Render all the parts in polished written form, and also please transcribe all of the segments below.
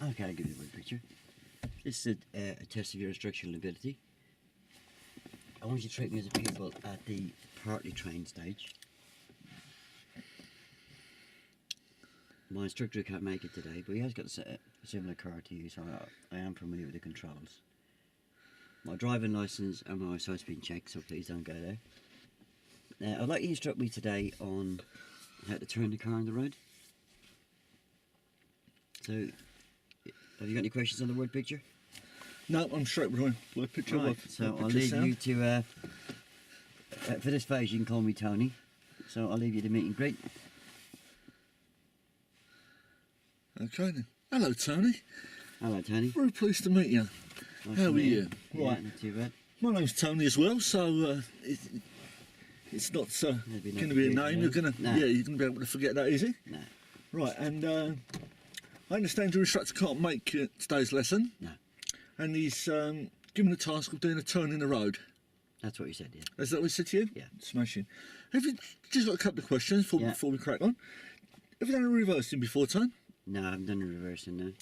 Okay, I'll give you a good picture. This is a test of your instructional ability. I want you to treat me as a pupil at the partly trained stage. My instructor can't make it today, but he has got a similar car to you, so I am familiar with the controls. My driving licence and my eyesight's been checked, so please don't go there. I'd like you to instruct me today on how to turn the car on the road. So, have you got any questions on the word picture? No, I'm straight with word picture. Right, so I'll leave you to, for this phase you can call me Tony, so I'll leave you to meet and greet. Okay then. Hello Tony. Hello Tony. Very pleased to meet you. Nice How to are meet you? Yeah, Right. not too bad. My name's Tony as well, so it's not be no going to be a confusion, name. You're going to no. yeah, you're going to be able to forget that easy. No, Right, and I understand your instructor can't make today's lesson, no, and he's given the task of doing a turn in the road. that's what you said, yeah. Is that what he said to you? Yeah. Smashing. Have you just got a couple of questions before we crack on? Have you done a reversing before, Tony? No, I haven't done a reversing, no.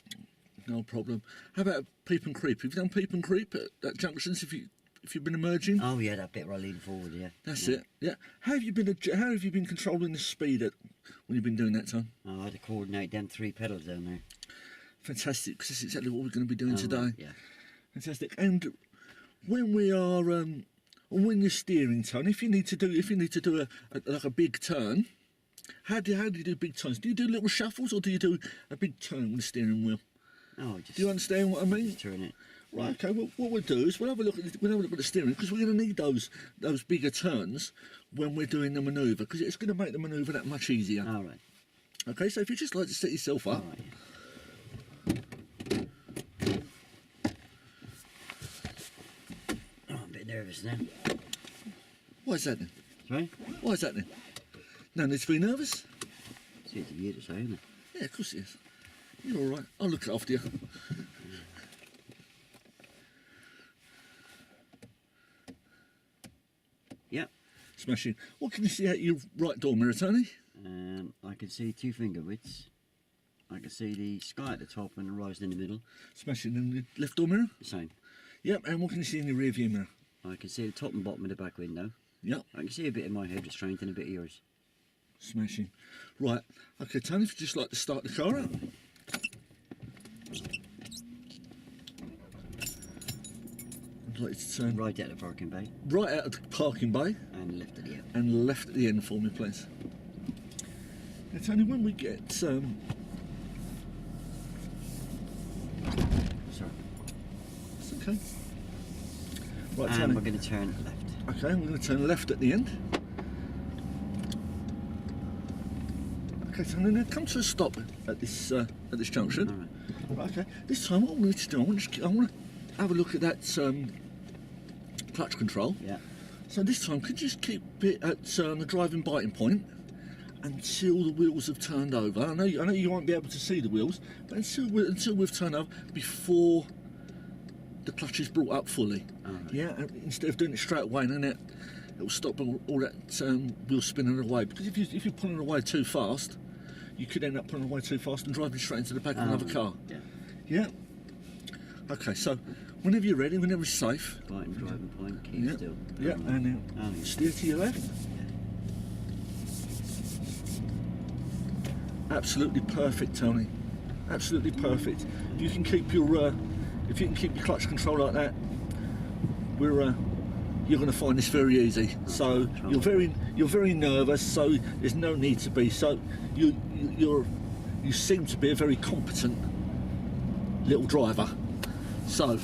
No problem. How about peep and creep? Have you done peep and creep at junctions if you've been emerging? Oh yeah, that bit where I lean forward, yeah. That's Yeah. it. Yeah. How have you been controlling the speed when you've been doing that, Tom? Oh, I had to coordinate them 3 pedals down there. Fantastic, because that's exactly what we're going to be doing Oh, today. right, yeah. Fantastic. And when we are when you're steering, Tony, if you need to do a big turn, how do you do big turns? Do you do little shuffles or do you do a big turn with the steering wheel? Oh, just Do you understand what I mean? turn it. Right. Okay. Well, what we'll do is we'll have a look at the steering because we're going to need those bigger turns when we're doing the manoeuvre because it's going to make the manoeuvre that much easier. All right. Okay. So if you just like to set yourself up. All right. Oh, I'm a bit nervous now. Why is that then? Sorry? Why is that then? No need to be nervous. It's easy for you to say, isn't it? Yeah, of course it is. You're all right. I'll look after you. Yep. Smashing. What can you see out your right door mirror, Tony? I can see 2 finger widths. I can see the sky at the top and the horizon in the middle. Smashing in the left door mirror? The same. Yep. And what can you see in your rear view mirror? I can see the top and bottom of the back window. Yep. I can see a bit of my head restraint and a bit of yours. Smashing. Right. Okay, Tony, if you'd just like to start the car up. I'd like to turn Right out the parking bay right out of the parking bay and left at the end. and left at the end for me, please. Now, Tony, when we get Sorry. it's okay. Right, And Tony. we're going to turn left. Okay, we're going to turn left at the end. Okay, so I'm going to come to a stop at this junction. All right. Right, okay, this time what I want to do, I want to have a look at that clutch control. Yeah. So this time, could you just keep it at the driving biting point until the wheels have turned over? I know you won't be able to see the wheels, but until we've turned over before the clutch is brought up fully. All right. Yeah, and instead of doing it straight away, and then it will stop all that wheel spinning away. Because if you're pulling away too fast, you could end up pulling away too fast and driving straight into the back of another car. Yeah. Yeah. Okay, so whenever you're ready, whenever it's safe. Biting driving point, keep Yeah. still. Yeah, All right. and Oh, now yeah. steer to your left. Absolutely perfect, Tony. Absolutely perfect. If you can keep your clutch control like that, you're going to find this very easy. So you're very nervous. So there's no need to be. So you seem to be a very competent little driver. So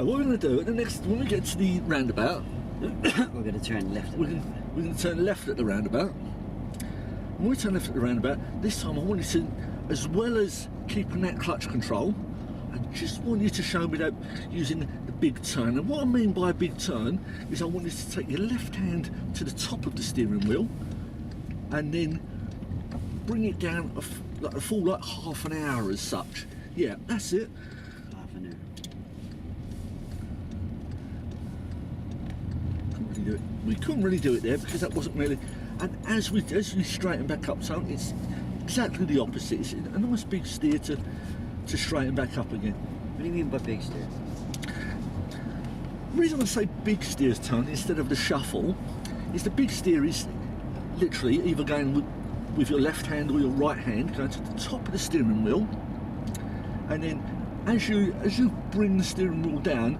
what we're going to do at the next, when we get to the roundabout, We're going to turn left. we're going to turn left at the roundabout. When we turn left at the roundabout, this time I want you to, as well as keeping that clutch control, I just want you to show me that using the big turn. And what I mean by a big turn is I want you to take your left hand to the top of the steering wheel and then bring it down like a full half an hour as such. Yeah, that's it. Half an hour. We couldn't really do it there because that wasn't really. And as we straighten back up, so exactly the opposite. It's a nice big steer to straighten back up again. What do you mean by big steer? The reason I say big steers, Tony, instead of the shuffle, is the big steer is literally either going with your left hand or your right hand, going to the top of the steering wheel, and then as you bring the steering wheel down,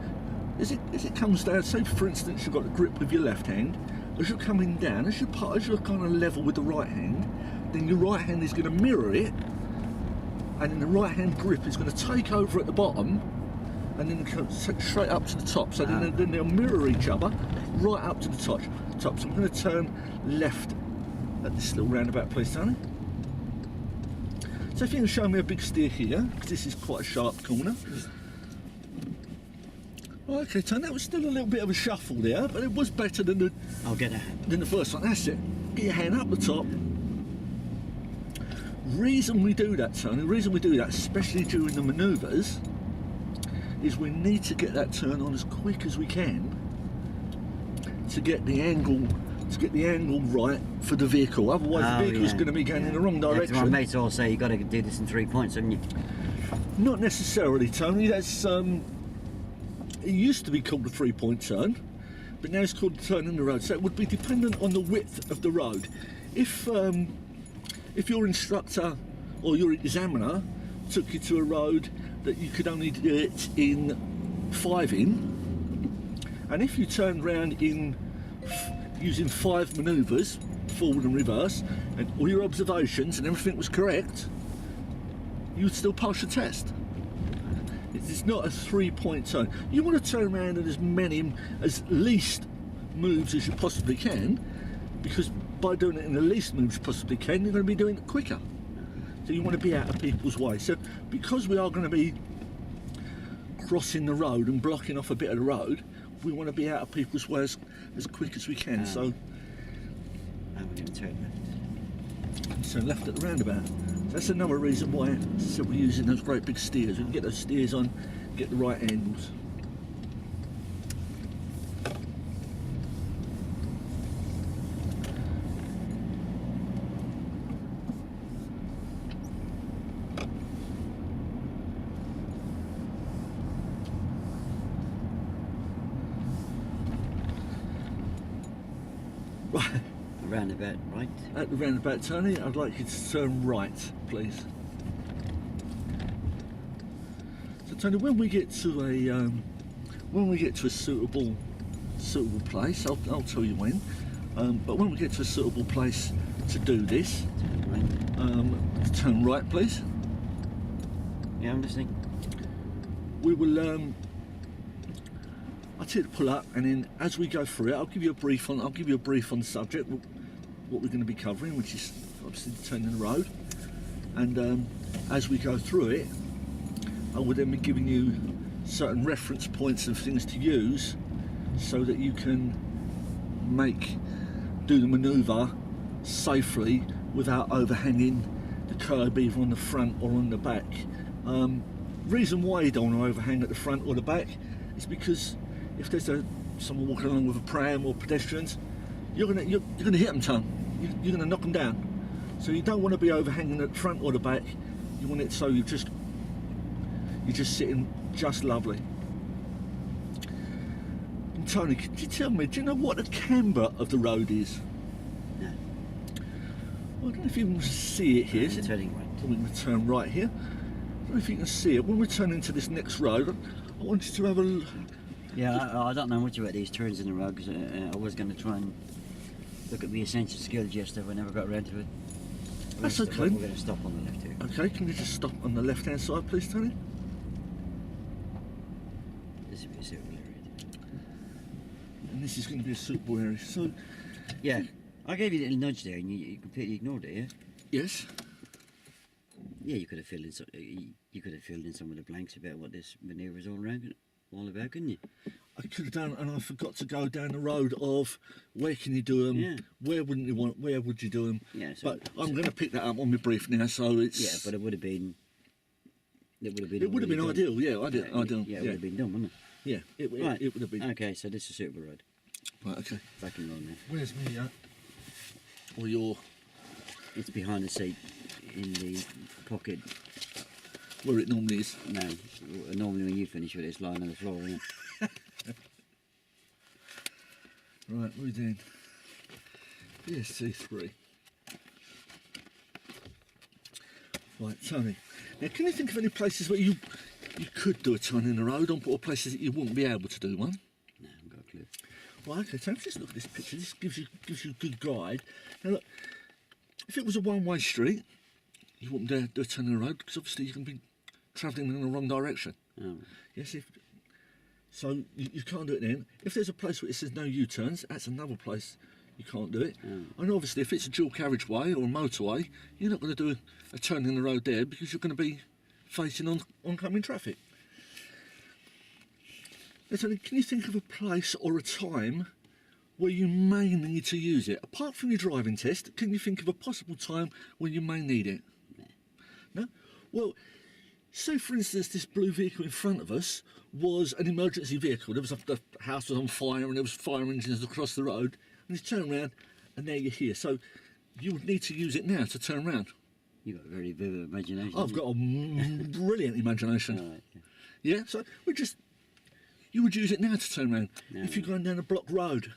as it comes down, say for instance you've got the grip with your left hand, as you're coming down, as you're kind of level with the right hand, then your right hand is going to mirror it, and then the right hand grip is going to take over at the bottom, and then come straight up to the top. So then they'll mirror each other right up to the top. So I'm going to turn left at this little roundabout, please, Tony. So if you can show me a big steer here, because this is quite a sharp corner. Okay, Tony, that was still a little bit of a shuffle there, but it was better than the. I'll get a hand. Than the first one. That's it. Get your hand up the top. Reason we do that, Tony, the reason we do that, especially during the manoeuvres, is we need to get that turn on as quick as we can to get the angle right for the vehicle. Otherwise the vehicle's going to be going in the wrong direction. My mates all say you've got to do this in 3 points, haven't you? Not necessarily, Tony. That's it used to be called a 3-point turn, but now it's called a turn in the road. So it would be dependent on the width of the road. If your instructor or your examiner took you to a road that you could only do it in 5 in, and if you turned round in using 5 manoeuvres, forward and reverse, and all your observations and everything was correct, you would still pass your test. It's not a 3-point turn. You want to turn around in as least moves as you possibly can, because by doing it in the least moves you possibly can, you're going to be doing it quicker. So you want to be out of people's way. So because we are going to be crossing the road and blocking off a bit of the road, we want to be out of people's way as quick as we can. So now we're going to turn left. So left at the roundabout. That's another reason why we're using those great big steers. We can get those steers on, get the right angles. Right. Roundabout, right? At the roundabout, Tony, I'd like you to turn right, please. So, Tony, when we get to a suitable place, I'll tell you when. But when we get to a suitable place to do this, turn right, please. Yeah, I'm listening. We will. I'll tell you to pull up, and then as we go through it, I'll give you a brief on the subject, what we're going to be covering, which is obviously turning the road. And as we go through it, I will then be giving you certain reference points and things to use, so that you can do the manoeuvre safely without overhanging the curb either on the front or on the back. Reason why you don't want to overhang at the front or the back is because if there's someone walking along with a pram or pedestrians, you're gonna hit them, Tom. You're gonna knock them down. So you don't want to be overhanging at the front or the back. You want it so you're just sitting just lovely. And Tony, could you tell me, do you know what the camber of the road is? No. Well, I don't know if you can see it here. Turning right. We're going to turn right here. I don't know if you can see it. When we turn into this next road, I want you to have a look. Yeah, I don't know much about these turns in the road, because I was going to try and look at the essential skills yesterday, but I never got around to it. That's okay. We're going to stop on the left here. Okay, can you just stop on the left-hand side, please, Tony? This will be a suitable area. And this is going to be a suitable area. So, yeah, I gave you a little nudge there, and you completely ignored it. Yeah. Yes. Yeah, you could have filled in some of the blanks about what this manoeuvre is all about, couldn't you? I could have done, and I forgot to go down the road of where can you do them, Yeah. where would you do them? Yeah. So, But I'm going to pick that up on my brief now, so it's. Yeah, but it would have been. It would have been ideal, yeah. Ideal. Yeah, it would have been done, wouldn't it? Yeah, it would have been. Okay, so this is a suitable road. Right, okay. Back in road now. Where's me? Or your. It's behind the seat. in the pocket. Where it normally is. No, normally when you finish with it, it's lying on the floor, isn't it? Right, we're doing BSC3. Right, Tony. Now, can you think of any places where you could do a turn in the road on, or places that you wouldn't be able to do one? No, I haven't got a clue. Right, okay, Tony, just look at this picture. This gives you a good guide. Now, look, if it was a one-way street, you wouldn't dare do a turn in the road because obviously you're going to be travelling in the wrong direction. Oh, Yes, so you can't do it then. If there's a place where it says no U-turns, that's another place you can't do it. Oh. And obviously, if it's a dual carriageway or a motorway, you're not going to do a turn in the road there because you're going to be facing oncoming traffic. Now, Tony, can you think of a place or a time where you may need to use it? Apart from your driving test, can you think of a possible time when you may need it? No? Well, say for instance this blue vehicle in front of us was an emergency vehicle. There was the house was on fire and there was fire engines across the road, and you turn around and there you're here. So you would need to use it now to turn around. You've got a very vivid imagination. I've got a brilliant imagination. All right, Yeah, so you would use it now to turn around. No, If you're going down a blocked road,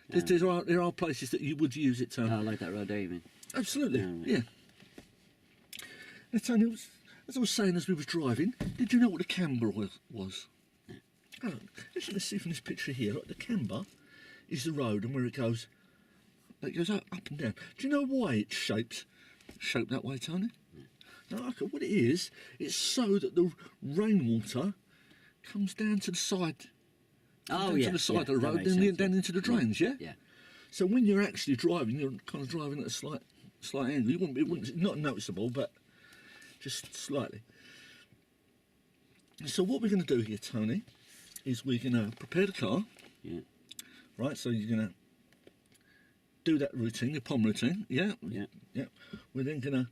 there are places that you would use it to. Oh, like that road there, you mean? Absolutely, No. yeah. Now, Tony, as I was saying as we was driving, did you know what the camber was? Oh, as you can see from this picture here, look, the camber is the road and where it goes up and down. Do you know why it's shaped that way, Tony? No, okay, what it is, it's so that the rainwater comes down to the side. Oh, down yeah. to the side yeah, of the that road, makes then sense, down yeah. into the drains, yeah? Yeah. So when you're actually driving, you're kind of driving at a slight angle. It wouldn't not noticeable, but just slightly. So what we're going to do here, Tony, is we're going to prepare the car. Yeah. Right, so you're going to do that routine, your POM routine, yeah? Yeah. Yeah. We're then going to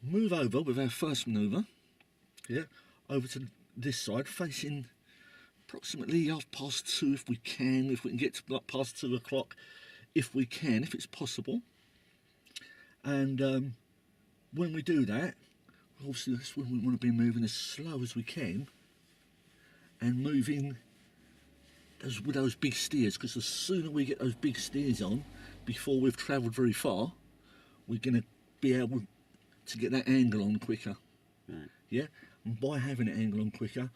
move over with our first manoeuvre, yeah, over to this side, facing approximately 2:30 if we can get to like past 2 o'clock, if we can, if it's possible. And when we do that, obviously that's when we want to be moving as slow as we can and moving with those big steers, because the sooner we get those big steers on before we've travelled very far, we're going to be able to get that angle on quicker. Right. Yeah, and by having it angle on quicker,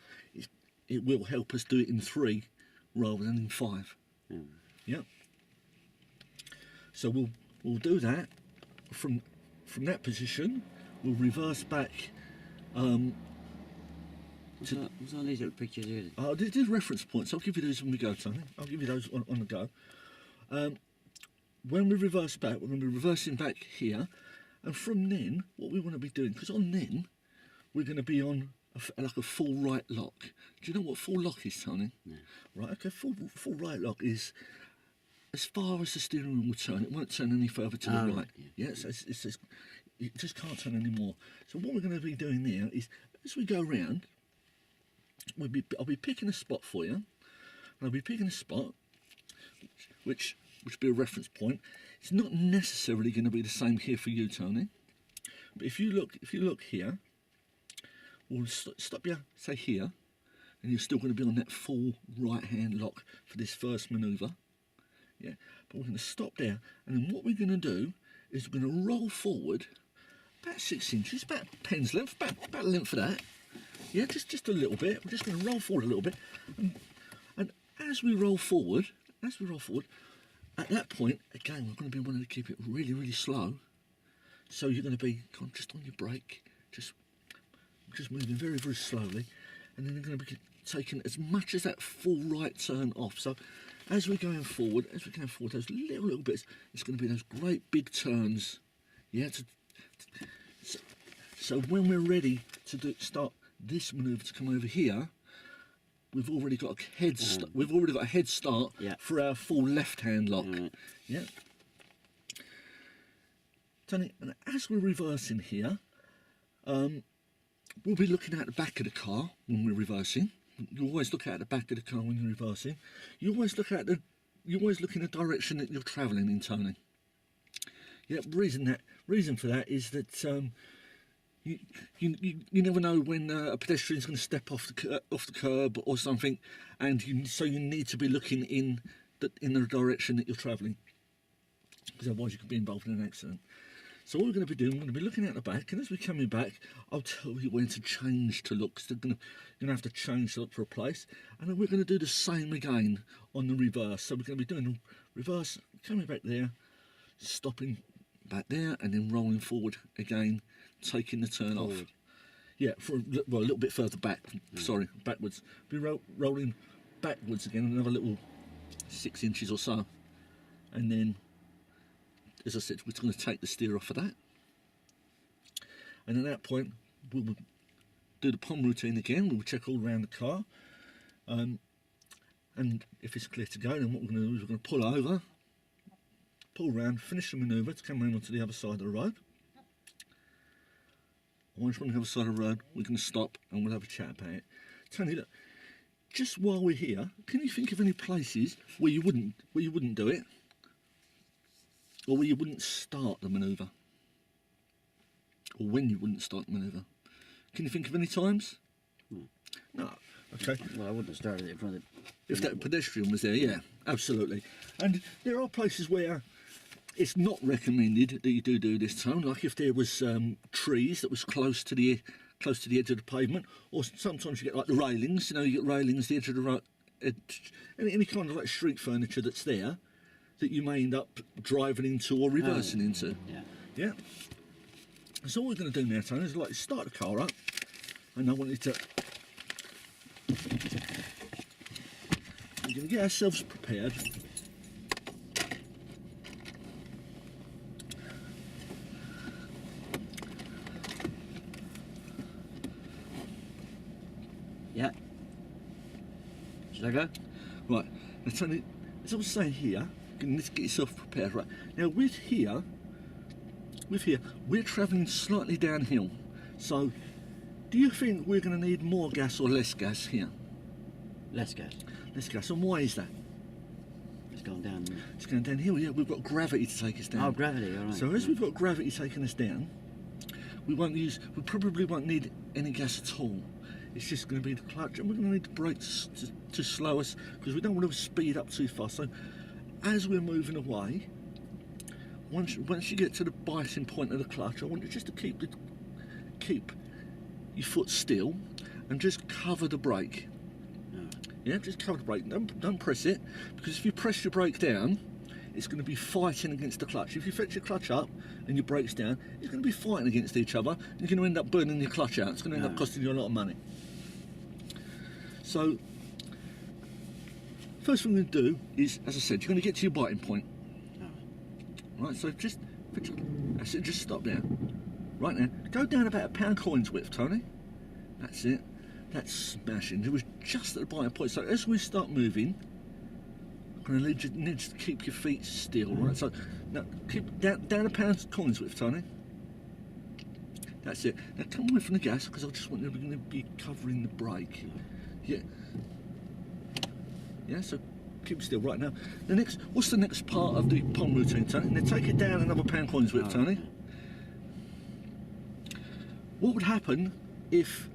it will help us do it in 3 rather than in 5. Mm. Yeah. So we'll do that from that position. We'll reverse back. What's all these little pictures here? There's reference points. I'll give you those when we go, Tony. I'll give you those on the go. When we reverse back, we're going to be reversing back here, and from then, what we want to be doing, because on then, we're going to be on like a full right lock. Do you know what full lock is, Tony? No. Right. Okay. Full right lock is as far as the steering wheel will turn. It won't turn any further to the right. Yeah. So it just can't turn anymore. So what we're going to be doing now is, as we go round, I'll be picking a spot for you, and I'll be picking a spot which will be a reference point. It's not necessarily going to be the same here for you, Tony. But if you look here, we'll stop you, say here, and you're still going to be on that full right-hand lock for this first manoeuvre. Yeah, but we're going to stop there, and then what we're going to do is we're going to roll forward about 6 inches, about pen's length, about a length for that. Yeah, just a little bit. We're just going to roll forward a little bit, and as we roll forward, at that point, again, we're going to be wanting to keep it really, really slow. So you're going to be just on your brake, just moving very, very slowly, and then you're going to be taking as much as that full right turn off. So as we're going forward, those little bits, it's going to be those great big turns. Yeah. So when we're ready to start this manoeuvre to come over here, we've already got a head start Yeah. for our full left-hand lock. Right. Yeah. Tony, and as we're reversing here, we'll be looking at the back of the car when we're reversing. You always look at the back of the car when you're reversing. You always look in the direction that you're travelling in, Tony. Yeah, reason for that is that you never know when a pedestrian's going to step off the curb or something, and so you need to be looking in the direction that you're travelling, because otherwise you could be involved in an accident. So what we're going to be doing, we're going to be looking out the back, and as we're coming back, I'll tell you when to change to look, because you're going to have to change to look for a place, and then we're going to do the same again on the reverse. So we're going to be doing the reverse, coming back there, stopping back there, and then rolling forward again, taking the turn off. Yeah, a little bit further back. Sorry, backwards. Be rolling backwards again, another little 6 inches or so, and then, as I said, we're going to take the steer off of that, and at that point we'll do the POM routine again. We'll check all around the car, and if it's clear to go, then what we're going to do is we're going to pull over, pull around, finish the manoeuvre to come around onto the other side of the road. Once we're on the other side of the road, we're going to stop and we'll have a chat about it. Tony, look, just while we're here, can you think of any places where you wouldn't do it, or where you wouldn't start the manoeuvre, or when you wouldn't start the manoeuvre? Can you think of any times? No. Okay. Well, I wouldn't have started it in front of If that pedestrian was there, yeah, absolutely. And there are places where it's not recommended that you do this tone, like if there was trees that was close to the edge of the pavement, or sometimes you get like the railings. You get railings, the edge of the road, any kind of like street furniture that's there that you may end up driving into or reversing into. Yeah. So what we're going to do now, Tony, is like start the car up, and I want you to. We're going to get ourselves prepared. Yeah. Should I go? Right. Now, Tony, as I was saying here, let's get yourself prepared. Right. Now, with here, we're travelling slightly downhill. So, do you think we're going to need more gas or less gas here? Less gas. Less gas. And why is that? It's gone down. It's going downhill. Yeah, we've got gravity to take us down. Oh, gravity. All right. So as we've got gravity taking us down, we probably won't need any gas at all. It's just going to be the clutch, and we're going to need the brakes to slow us, because we don't want to speed up too fast. So as we're moving away, once you get to the biting point of the clutch, I want you just to keep your foot still and just cover the brake. Yeah, just cover the brake. Don't press it, because if you press your brake down, it's going to be fighting against the clutch. If you fetch your clutch up and your brake's down, it's going to be fighting against each other, and you're going to end up burning your clutch out. It's going to end up costing you a lot of money. So, first thing we're going to do is, as I said, you're going to get to your biting point. Right, so just stop there. Right now, go down about £1 coin's width, Tony. That's it. That's smashing. It was just at the biting point. So as we start moving, I'm going to need you to keep your feet still, right? So now keep down £1 coin's width, Tony. That's it. Now come away from the gas, because I just want you to be covering the brake. Yeah. Yeah. So keep still. Right now, what's the next part of the POM routine, Tony? Now take it down another £1 coin's width, Tony. What would happen if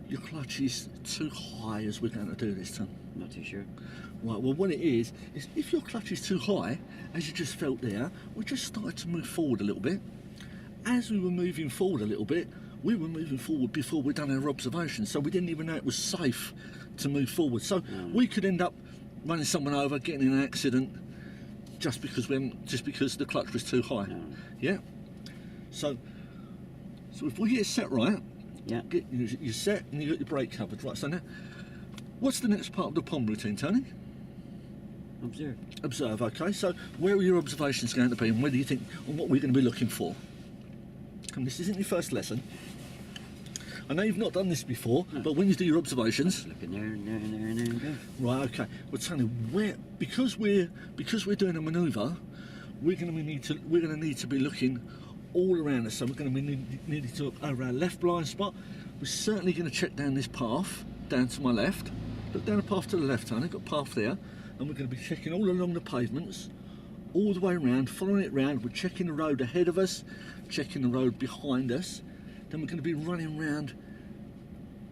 your clutch is too high as we're going to do this, Tony? Not too sure. Right, well what it is if your clutch is too high, as you just felt there, we just started to move forward a little bit. As we were moving forward a little bit, we were moving forward before we'd done our observations, so we didn't even know it was safe to move forward. So we could end up running someone over, getting in an accident, just because the clutch was too high. Yeah? So if we get it set right, you're set and you got your brake covered. Right, so now, what's the next part of the POM routine, Tony? Observe. Observe, okay. So where are your observations going to be, and where do you think, and what we're going to be looking for? And this isn't your first lesson. I know you've not done this before, but when you do your observations, Looking there and there and there and there and there. right, okay. Well, Tony, because we're doing a manoeuvre, we're going to need to be looking all around us. So we're going to be needing to look over our left blind spot. We're certainly going to check down this path down to my left. Look down the path to the left, Tony. Got a path there, and we're going to be checking all along the pavements all the way around, following it round. We're checking the road ahead of us, checking the road behind us. Then we're going to be running round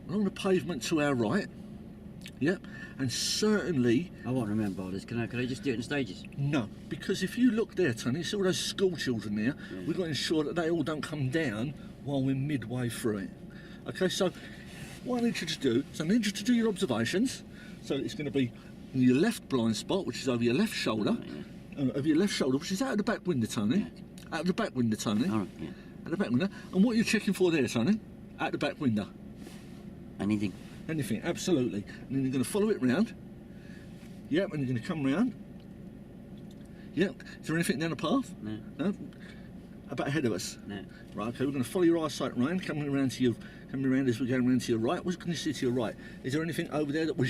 along the pavement to our right. Yep, and certainly... I won't remember all this. Can I just do it in stages? No, because if you look there, Tony, see all those school children there? Yeah. We've got to ensure that they all don't come down while we're midway through it. Okay, so what I need you to do is I need you to do your observations. So it's going to be in your left blind spot, which is over your left shoulder. Over your left shoulder, which is out of the back window, Tony. Out of the back window, Tony. All right, yeah. Out the back window. And what are you checking for there, Tony? Out the back window. Anything. Anything, absolutely. And then you're going to follow it round. Yep, and you're going to come round. Yep. Is there anything down the path? No. No? About ahead of us? No. Right, okay, we're going to follow your eyesight round, coming around as we go around to your right. What can you see to your right? Is there anything over there that we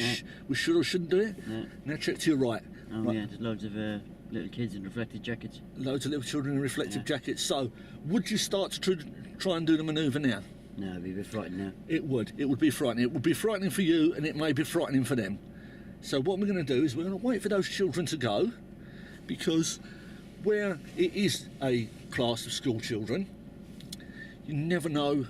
should or shouldn't do it? No. Now check to your right. Oh, right. yeah, there's loads of little kids in reflective jackets. Loads of little children in reflective jackets. So, would you start to try and do the manoeuvre now? No, it'd be a bit frightening now. It would. It would be frightening. It would be frightening for you, and it may be frightening for them. So what we're going to do is we're going to wait for those children to go, because where it is a class of school children, you never know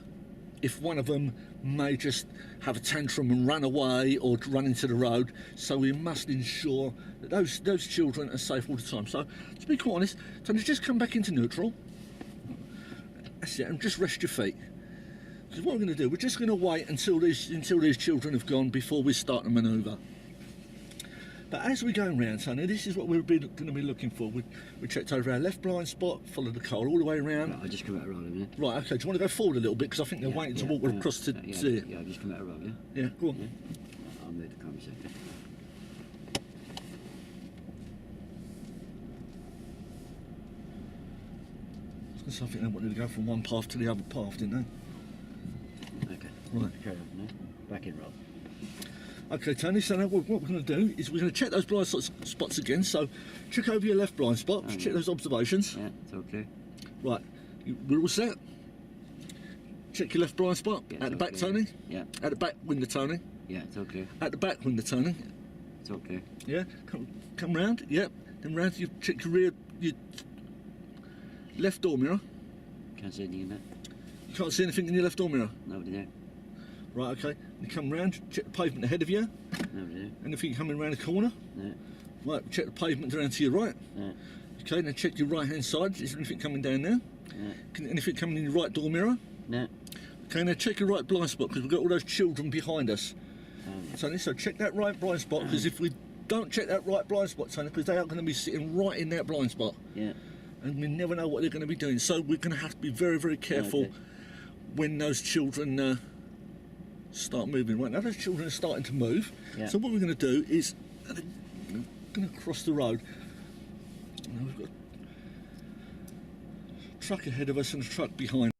if one of them may just have a tantrum and run away or run into the road. So we must ensure that those children are safe all the time. So to be quite honest, Tony, just come back into neutral. That's it, and just rest your feet. Because what we're going to do, we're just going to wait until these children have gone before we start the manoeuvre. But as we go around, Tony, this is what we're going to be looking for. We checked over our left blind spot, followed the car all the way around. Right, I'll just come out right a minute. Right, okay, do you want to go forward a little bit? Because I think they're waiting to walk across to see it. Yeah, I'll just come out right, Yeah, go on. Yeah. I'll move the camera a second. So I think they wanted to go from one path to the other path, didn't they? Okay. Right. Carry on now. Back in roll. Okay, Tony, so now what we're going to do is we're going to check those blind spots again. So check over your left blind spot, check those observations. Yeah, it's all clear. Right, we're all set. Check your left blind spot. Yeah, At the back, Tony. Yeah. At the back window, Tony. Yeah, it's all clear. At the back window, Tony. It's all clear. Yeah, come round. Yep. Then round. You check your left door mirror. Can't see anything in that. You can't see anything in your left door mirror. Nobody there. Right. Okay. You come round. Check the pavement ahead of you. Nobody there. Anything coming round the corner. No. Right. Check the pavement around to your right. No. Okay. Now check your right hand side. Is there anything coming down there? No. Anything coming in your right door mirror? No. Okay. Now check your right blind spot, because we've got all those children behind us. Tony, so check that right blind spot, because if we don't check that right blind spot, Tony, because they are going to be sitting right in that blind spot. Yeah. And we never know what they're going to be doing. So we're going to have to be very, very careful when those children start moving. Right, now those children are starting to move. Yeah. So what we're going to do is we're going to cross the road. We've got a truck ahead of us and a truck behind.